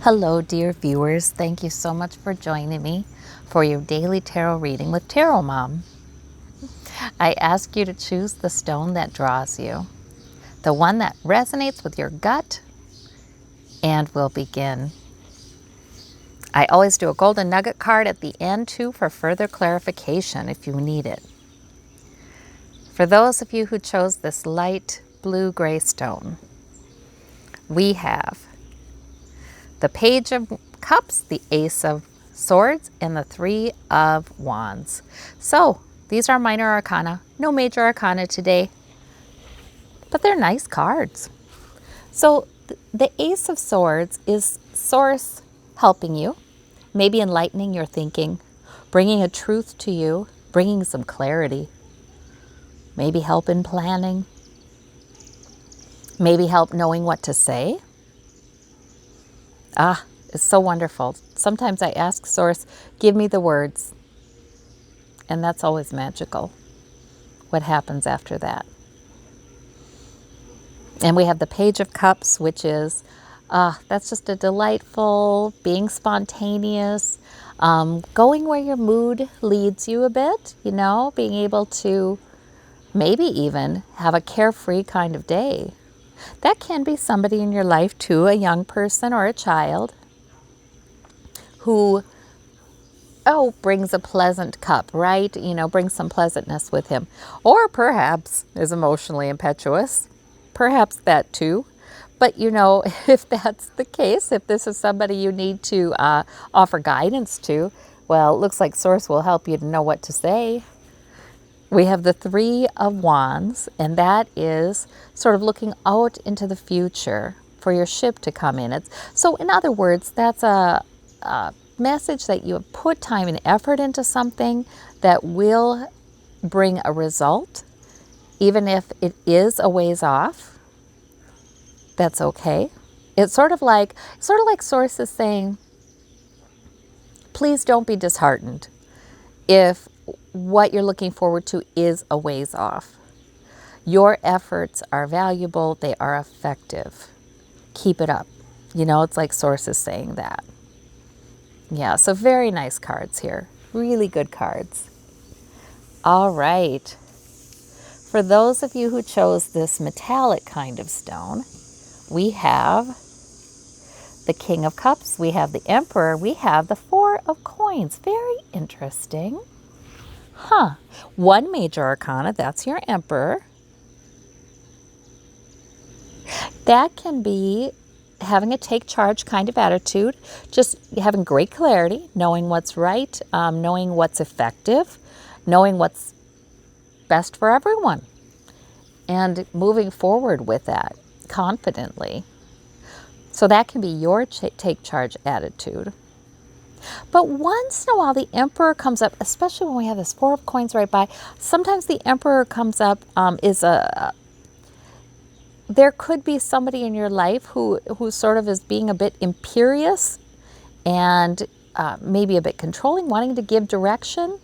Hello, dear viewers. Thank you so much for joining me for your daily tarot reading with Tarot Mom. I ask you to choose the stone that draws you, the one that resonates with your gut, and we'll begin. I always do a golden nugget card at the end too for further clarification if you need it. For those of you who chose this light blue-gray stone, we have the Page of Cups, the Ace of Swords, and the Three of Wands. So these are minor arcana, no major arcana today, but they're nice cards. So the Ace of Swords is Source helping you, maybe enlightening your thinking, bringing a truth to you, bringing some clarity, maybe help in planning, maybe help knowing what to say. It's so wonderful. Sometimes I ask Source, give me the words. And that's always magical. What happens after that? And we have the Page of Cups, which is, that's just a delightful, being spontaneous, going where your mood leads you a bit, being able to maybe even have a carefree kind of day. That can be somebody in your life too, a young person or a child who, brings a pleasant cup, right? Brings some pleasantness with him. Or perhaps is emotionally impetuous. Perhaps that too. But if that's the case, if this is somebody you need to offer guidance to, well, it looks like Source will help you to know what to say. We have the Three of Wands, and that is sort of looking out into the future for your ship to come in. So in other words, that's a message that you have put time and effort into something that will bring a result, even if it is a ways off. That's okay. It's sort of like Source is saying, please don't be disheartened if what you're looking forward to is a ways off. Your efforts are valuable. They are effective. Keep it up. It's like Source is saying that. Yeah, so very nice cards here. Really good cards. All right. For those of you who chose this metallic kind of stone, we have the King of Cups, we have the Emperor, we have the Four of Coins. Very interesting. One major arcana, that's your Emperor. That can be having a take charge kind of attitude, just having great clarity, knowing what's right, knowing what's effective, knowing what's best for everyone, and moving forward with that confidently. So that can be your take charge attitude. But once in a while, the Emperor comes up, especially when we have this Four of Coins right by. Sometimes the Emperor comes up there could be somebody in your life who sort of is being a bit imperious and maybe a bit controlling, wanting to give direction.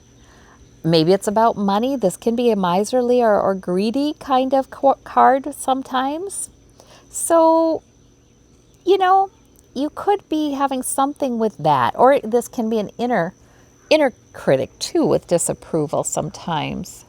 Maybe it's about money. This can be a miserly or greedy kind of card sometimes. So, you could be having something with that. Or this can be an inner critic too, with disapproval sometimes.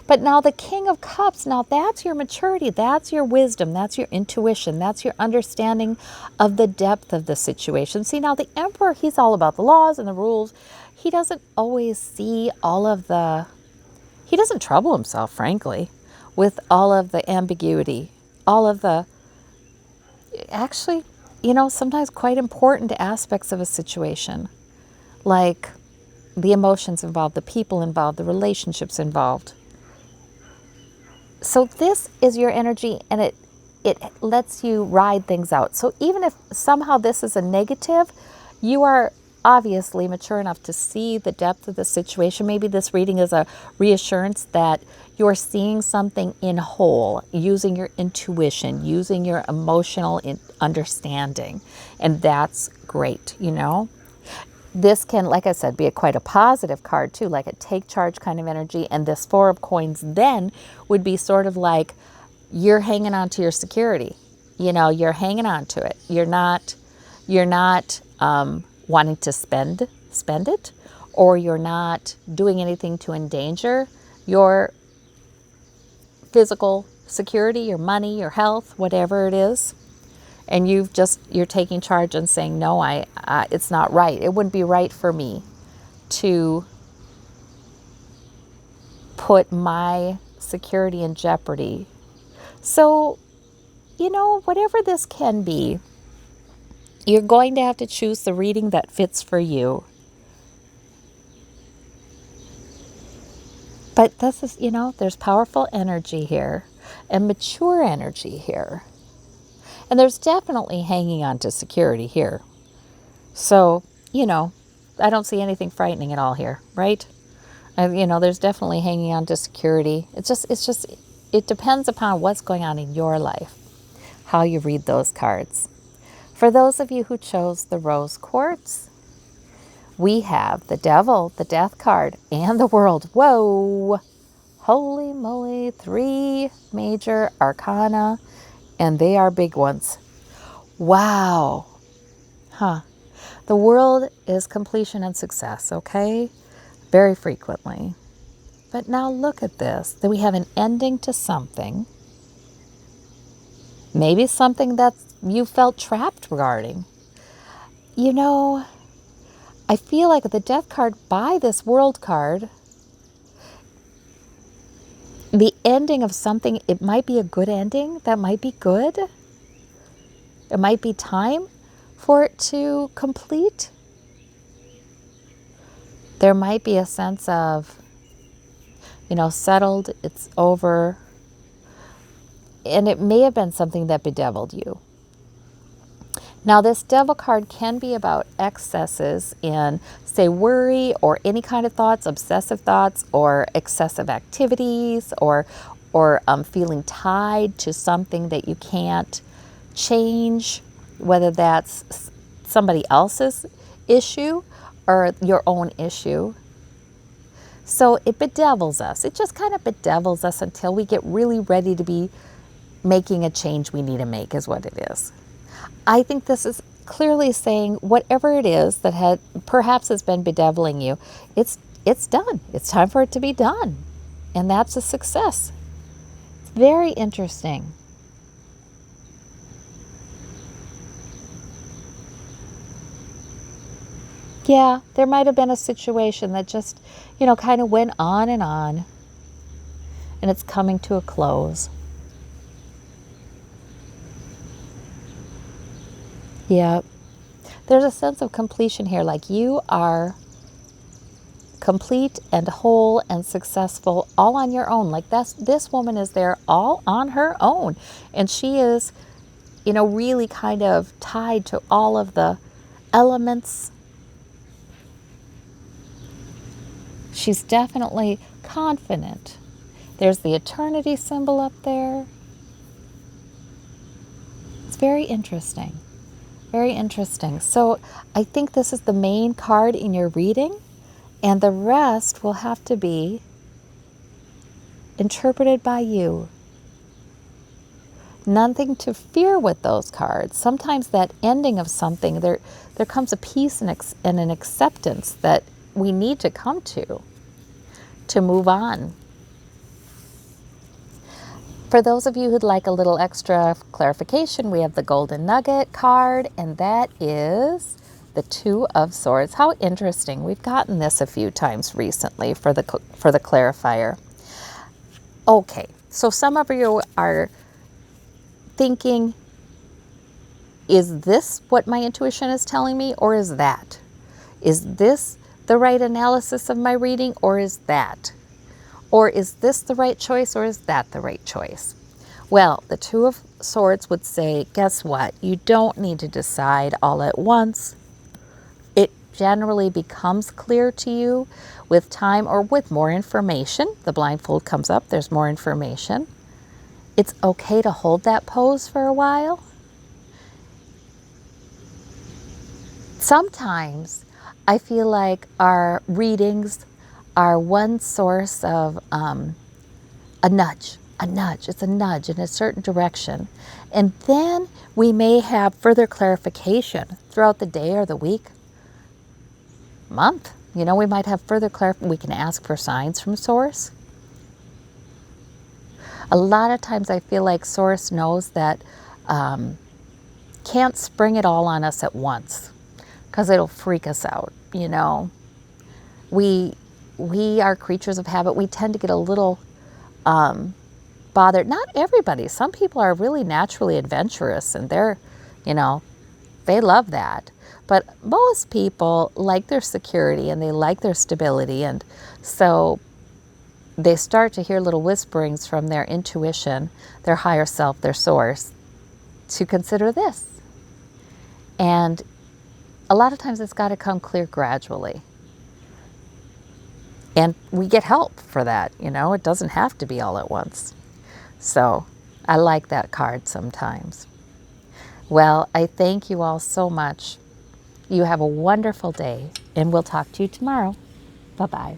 But now the King of Cups, now that's your maturity, that's your wisdom, that's your intuition, that's your understanding of the depth of the situation. See, now the Emperor, he's all about the laws and the rules. He doesn't always see he doesn't trouble himself, frankly, with all of the ambiguity, all of the, actually, sometimes quite important aspects of a situation, like the emotions involved, the people involved, the relationships involved. So this is your energy, and it lets you ride things out. So even if somehow this is a negative, you are obviously mature enough to see the depth of the situation. Maybe this reading is a reassurance that you're seeing something in whole, using your intuition, using your emotional understanding. And that's great, This can, like I said, be quite a positive card too, like a take charge kind of energy. And this Four of Coins then would be sort of like you're hanging on to your security. You're hanging on to it. You're not You're not wanting to spend it, or you're not doing anything to endanger your physical security, your money, your health, whatever it is. And you're taking charge and saying, no, it's not right. It wouldn't be right for me to put my security in jeopardy. So, whatever this can be, you're going to have to choose the reading that fits for you. But this is, there's powerful energy here and mature energy here. And there's definitely hanging on to security here. So, I don't see anything frightening at all here, right? There's definitely hanging on to security. It depends upon what's going on in your life, how you read those cards. For those of you who chose the rose quartz, we have the devil, the death card, and the world. Whoa! Holy moly, 3 major arcana, and they are big ones. Wow. Huh. The world is completion and success, okay? Very frequently. But now look at this, that we have an ending to something. Maybe something that you felt trapped regarding. I feel like the death card by this world card, the ending of something, it might be a good ending. That might be good. It might be time for it to complete. There might be a sense of, settled, it's over. And it may have been something that bedeviled you. Now, this devil card can be about excesses in, say, worry or any kind of thoughts, obsessive thoughts, or excessive activities, or feeling tied to something that you can't change, whether that's somebody else's issue or your own issue. So it bedevils us. It just kind of bedevils us until we get really ready to be making a change we need to make, is what it is. I think this is clearly saying whatever it is that perhaps has been bedeviling you, it's done. It's time for it to be done. And that's a success. It's very interesting. Yeah, there might have been a situation that just, kind of went on, and it's coming to a close. Yeah. There's a sense of completion here, like you are complete and whole and successful all on your own. Like this woman is there all on her own. And she is, really kind of tied to all of the elements. She's definitely confident. There's the eternity symbol up there. It's very interesting. Very interesting. So I think this is the main card in your reading, and the rest will have to be interpreted by you. Nothing to fear with those cards. Sometimes that ending of something, there comes a peace and an acceptance that we need to come to move on. For those of you who'd like a little extra clarification, we have the Golden Nugget card, and that is the 2 of Swords. How interesting. We've gotten this a few times recently for the clarifier. Okay, so some of you are thinking, is this what my intuition is telling me, or is that? Is this the right analysis of my reading, or is that? Or is this the right choice, or is that the right choice? Well, the 2 of Swords would say, guess what? You don't need to decide all at once. It generally becomes clear to you with time or with more information. The blindfold comes up, there's more information. It's okay to hold that pose for a while. Sometimes I feel like our readings are one source of a nudge, a nudge. It's a nudge in a certain direction. And then we may have further clarification throughout the day or the week, month. You know, we might have further clarification. We can ask for signs from Source. A lot of times I feel like Source knows that can't spring it all on us at once because it'll freak us out, you know. We are creatures of habit. We tend to get a little bothered. Not everybody. Some people are really naturally adventurous and they're, you know, they love that. But most people like their security and they like their stability. And so they start to hear little whisperings from their intuition, their higher self, their source, to consider this. And a lot of times it's got to come clear gradually. And we get help for that, you know. It doesn't have to be all at once. So I like that card sometimes. Well, I thank you all so much. You have a wonderful day, and we'll talk to you tomorrow. Bye-bye.